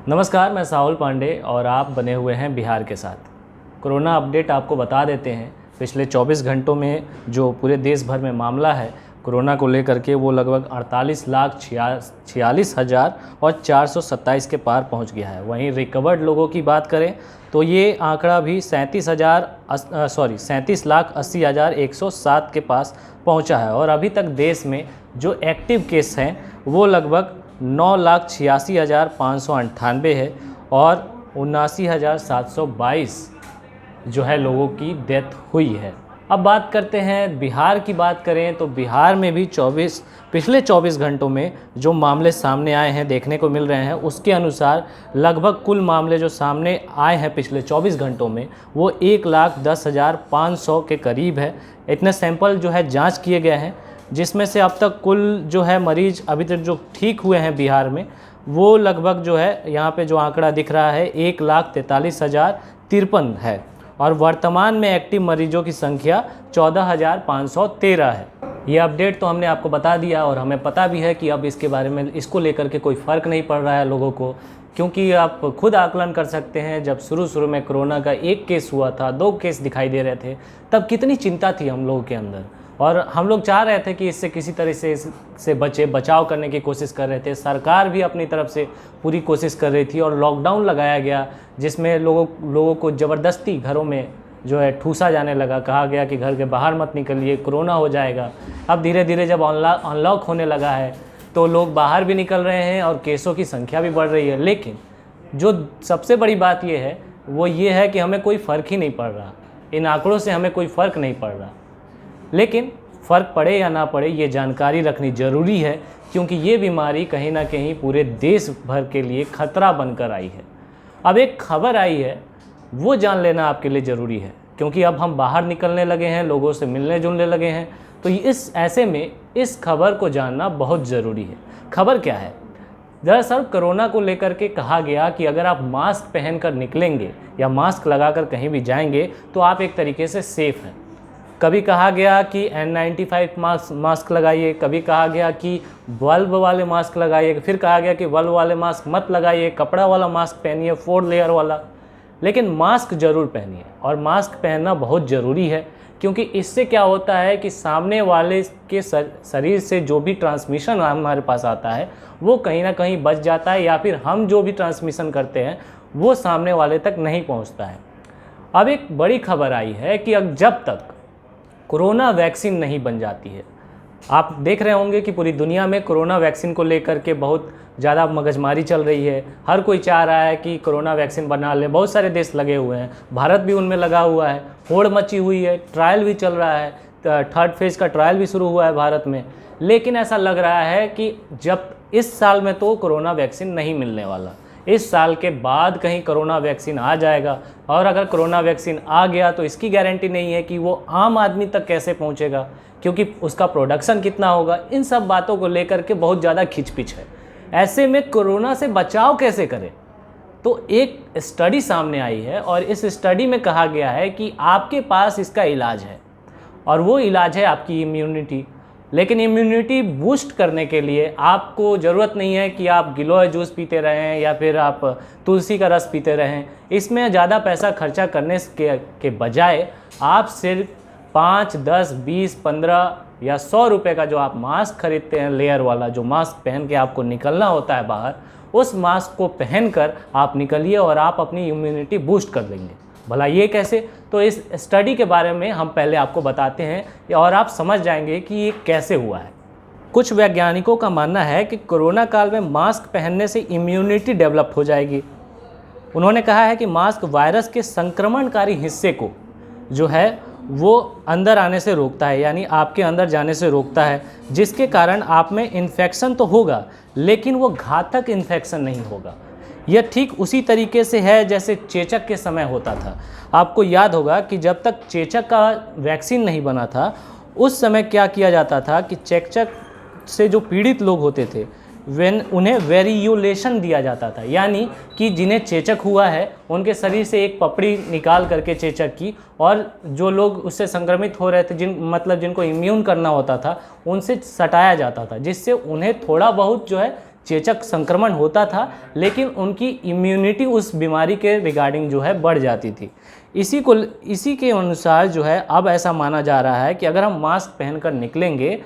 नमस्कार, मैं साहुल पांडे और आप बने हुए हैं बिहार के साथ। कोरोना अपडेट आपको बता देते हैं। पिछले 24 घंटों में जो पूरे देश भर में मामला है कोरोना को लेकर के, वो लगभग 48,46,427 के पार पहुंच गया है। वहीं रिकवर्ड लोगों की बात करें तो ये आंकड़ा भी 37,80,107 के पास पहुंचा है। और अभी तक देश में जो एक्टिव केस हैं वो लगभग 9,86,598 है और 79,722 जो है लोगों की डेथ हुई है। अब बात करते हैं बिहार की। बात करें तो बिहार में भी पिछले 24 घंटों में जो मामले सामने आए हैं देखने को मिल रहे हैं, उसके अनुसार लगभग कुल मामले जो सामने आए हैं पिछले 24 घंटों में वो 1,10,500 के करीब है। इतने सैंपल जो है जांच किए गए हैं, जिसमें से अब तक कुल जो है मरीज अभी तक जो ठीक हुए हैं बिहार में वो लगभग जो है यहाँ पे जो आंकड़ा दिख रहा है 1,43,053 है। और वर्तमान में एक्टिव मरीजों की संख्या 14,513 है। ये अपडेट तो हमने आपको बता दिया और हमें पता भी है कि अब इसके बारे में इसको लेकर के कोई फ़र्क नहीं पड़ रहा है लोगों को, क्योंकि आप खुद आकलन कर सकते हैं। जब शुरू में कोरोना का 1 केस हुआ था, 2 केस दिखाई दे रहे थे, तब कितनी चिंता थी हम लोगों के अंदर और हम लोग चाह रहे थे कि इससे किसी तरह से बचाव करने की कोशिश कर रहे थे। सरकार भी अपनी तरफ से पूरी कोशिश कर रही थी और लॉकडाउन लगाया गया, जिसमें लोगों को ज़बरदस्ती घरों में जो है ठूसा जाने लगा। कहा गया कि घर के बाहर मत निकलिए, कोरोना हो जाएगा। अब धीरे धीरे जब अनलॉक होने लगा है तो लोग बाहर भी निकल रहे हैं और केसों की संख्या भी बढ़ रही है। लेकिन जो सबसे बड़ी बात ये है वो ये है कि हमें कोई फ़र्क ही नहीं पड़ रहा। इन आंकड़ों से हमें कोई फ़र्क नहीं पड़ रहा, लेकिन फ़र्क पड़े या ना पड़े ये जानकारी रखनी ज़रूरी है, क्योंकि ये बीमारी कहीं ना कहीं पूरे देश भर के लिए खतरा बनकर आई है। अब एक खबर आई है वो जान लेना आपके लिए ज़रूरी है, क्योंकि अब हम बाहर निकलने लगे हैं, लोगों से मिलने जुलने लगे हैं। तो इस ऐसे में इस खबर को जानना बहुत ज़रूरी है। खबर क्या है? दरअसल कोरोना को लेकर के कहा गया कि अगर आप मास्क पहनकर निकलेंगे या मास्क लगाकर कहीं भी जाएंगे तो आप एक तरीके से सेफ़ हैं। कभी कहा गया कि N95 मास्क लगाइए, कभी कहा गया कि बल्ब वाले मास्क लगाइए, फिर कहा गया कि बल्ब वाले मास्क मत लगाइए, कपड़ा वाला मास्क पहनिए, 4 लेयर वाला। लेकिन मास्क ज़रूर पहनिए और मास्क पहनना बहुत ज़रूरी है, क्योंकि इससे क्या होता है कि सामने वाले के शरीर से जो भी ट्रांसमिशन हमारे पास आता है वो कहीं ना कहीं बच जाता है, या फिर हम जो भी ट्रांसमिशन करते हैं वो सामने वाले तक नहीं पहुंचता है। अब एक बड़ी खबर आई है कि अब जब तक कोरोना वैक्सीन नहीं बन जाती है, आप देख रहे होंगे कि पूरी दुनिया में कोरोना वैक्सीन को लेकर के बहुत ज़्यादा मगजमारी चल रही है। हर कोई चाह रहा है कि कोरोना वैक्सीन बना ले। बहुत सारे देश लगे हुए हैं, भारत भी उनमें लगा हुआ है। होड़ मची हुई है, ट्रायल भी चल रहा है, 3rd फेज़ का ट्रायल भी शुरू हुआ है भारत में। लेकिन ऐसा लग रहा है कि जब इस साल में तो कोरोना वैक्सीन नहीं मिलने वाला, इस साल के बाद कहीं कोरोना वैक्सीन आ जाएगा। और अगर कोरोना वैक्सीन आ गया तो इसकी गारंटी नहीं है कि वो आम आदमी तक कैसे पहुंचेगा, क्योंकि उसका प्रोडक्शन कितना होगा। इन सब बातों को लेकर के बहुत ज़्यादा खिचपिच है। ऐसे में कोरोना से बचाव कैसे करें? तो एक स्टडी सामने आई है और इस स्टडी में कहा गया है कि आपके पास इसका इलाज है, और वो इलाज है आपकी इम्यूनिटी। लेकिन इम्यूनिटी बूस्ट करने के लिए आपको ज़रूरत नहीं है कि आप गिलोय जूस पीते रहें या फिर आप तुलसी का रस पीते रहें। इसमें ज़्यादा पैसा खर्चा करने के बजाय आप सिर्फ 5, 10, 20, 15 या 100 रुपये का जो आप मास्क खरीदते हैं, लेयर वाला जो मास्क पहन के आपको निकलना होता है बाहर, उस मास्क को पहनकर आप निकलिए और आप अपनी इम्यूनिटी बूस्ट कर लेंगे। भला ये कैसे? तो इस स्टडी के बारे में हम पहले आपको बताते हैं और आप समझ जाएंगे कि ये कैसे हुआ है। कुछ वैज्ञानिकों का मानना है कि कोरोना काल में मास्क पहनने से इम्यूनिटी डेवलप हो जाएगी। उन्होंने कहा है कि मास्क वायरस के संक्रमणकारी हिस्से को जो है वो अंदर आने से रोकता है, यानी आपके अंदर जाने से रोकता है, जिसके कारण आप में इन्फेक्शन तो होगा लेकिन वो घातक इन्फेक्शन नहीं होगा। यह ठीक उसी तरीके से है जैसे चेचक के समय होता था। आपको याद होगा कि जब तक चेचक का वैक्सीन नहीं बना था उस समय क्या किया जाता था कि चेचक से जो पीड़ित लोग होते थे उन्हें वेरियोलेशन दिया जाता था, यानी कि जिन्हें चेचक हुआ है उनके शरीर से एक पपड़ी निकाल करके चेचक की, और जो लोग उससे संक्रमित हो रहे थे जिनको इम्यून करना होता था उनसे सटाया जाता था, जिससे उन्हें थोड़ा बहुत जो है चेचक संक्रमण होता था, लेकिन उनकी इम्यूनिटी उस बीमारी के रिगार्डिंग जो है बढ़ जाती थी। इसी के अनुसार जो है अब ऐसा माना जा रहा है कि अगर हम मास्क पहनकर निकलेंगे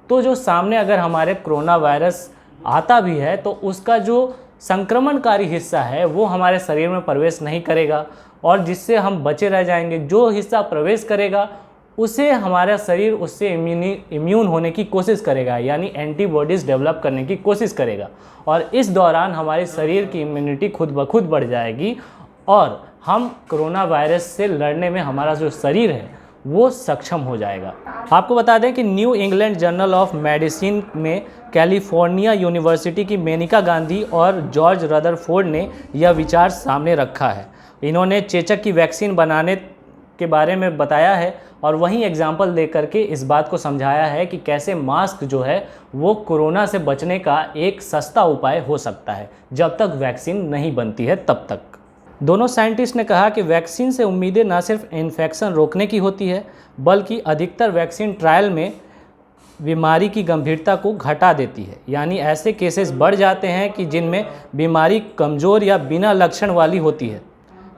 तो जो सामने अगर हमारे कोरोना वायरस आता भी है तो उसका जो संक्रमणकारी हिस्सा है वो हमारे शरीर में प्रवेश नहीं करेगा, और जिससे हम बचे रह जाएंगे। जो हिस्सा प्रवेश करेगा उसे हमारा शरीर उससे इम्यून होने की कोशिश करेगा, यानी एंटीबॉडीज़ डेवलप करने की कोशिश करेगा, और इस दौरान हमारे शरीर की इम्यूनिटी खुद ब खुद बढ़ जाएगी और हम कोरोना वायरस से लड़ने में हमारा जो शरीर है वो सक्षम हो जाएगा। आपको बता दें कि new England journal of medicine में कैलिफोर्निया यूनिवर्सिटी की मेनिका गांधी और जॉर्ज रदरफोर्ड ने यह विचार सामने रखा है। इन्होंने चेचक की वैक्सीन बनाने के बारे में बताया है और वहीं एग्जाम्पल दे करके इस बात को समझाया है कि कैसे मास्क जो है वो कोरोना से बचने का एक सस्ता उपाय हो सकता है, जब तक वैक्सीन नहीं बनती है तब तक। दोनों साइंटिस्ट ने कहा कि वैक्सीन से उम्मीदें न सिर्फ इन्फेक्शन रोकने की होती है, बल्कि अधिकतर वैक्सीन ट्रायल में बीमारी की गंभीरता को घटा देती है, यानी ऐसे केसेस बढ़ जाते हैं कि जिनमें बीमारी कमज़ोर या बिना लक्षण वाली होती है।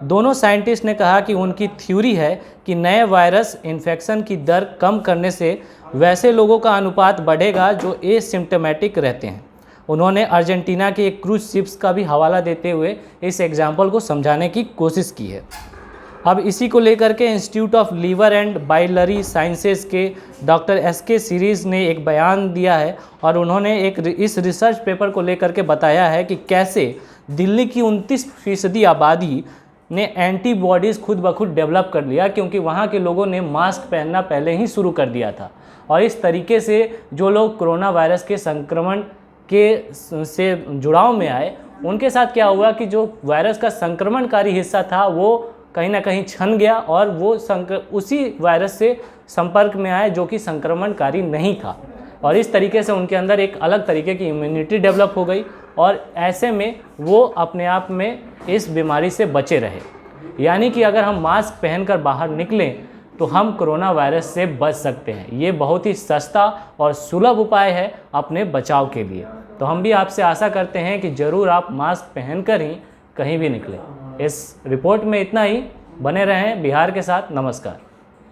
दोनों साइंटिस्ट ने कहा कि उनकी थ्योरी है कि नए वायरस इन्फेक्शन की दर कम करने से वैसे लोगों का अनुपात बढ़ेगा जो एसिम्प्टोमेटिक रहते हैं। उन्होंने अर्जेंटीना के एक क्रूज शिप्स का भी हवाला देते हुए इस एग्जाम्पल को समझाने की कोशिश की है। अब इसी को लेकर के institute of liver and biliary sciences के डॉक्टर एसके सीरीज़ ने एक बयान दिया है और उन्होंने इस रिसर्च पेपर को लेकर के बताया है कि कैसे दिल्ली की 29% आबादी ने एंटीबॉडीज़ खुद ब खुद डेवलप कर लिया, क्योंकि वहाँ के लोगों ने मास्क पहनना पहले ही शुरू कर दिया था। और इस तरीके से जो लोग कोरोना वायरस के संक्रमण से जुड़ाव में आए, उनके साथ क्या हुआ कि जो वायरस का संक्रमणकारी हिस्सा था वो कहीं ना कहीं छन गया और वो उसी वायरस से संपर्क में आए जो कि संक्रमणकारी नहीं था, और इस तरीके से उनके अंदर एक अलग तरीके की इम्यूनिटी डेवलप हो गई और ऐसे में वो अपने आप में इस बीमारी से बचे रहे। यानी कि अगर हम मास्क पहनकर बाहर निकलें तो हम कोरोना वायरस से बच सकते हैं। ये बहुत ही सस्ता और सुलभ उपाय है अपने बचाव के लिए। तो हम भी आपसे आशा करते हैं कि ज़रूर आप मास्क पहनकर ही कहीं भी निकलें। इस रिपोर्ट में इतना ही। बने रहें बिहार के साथ। नमस्कार।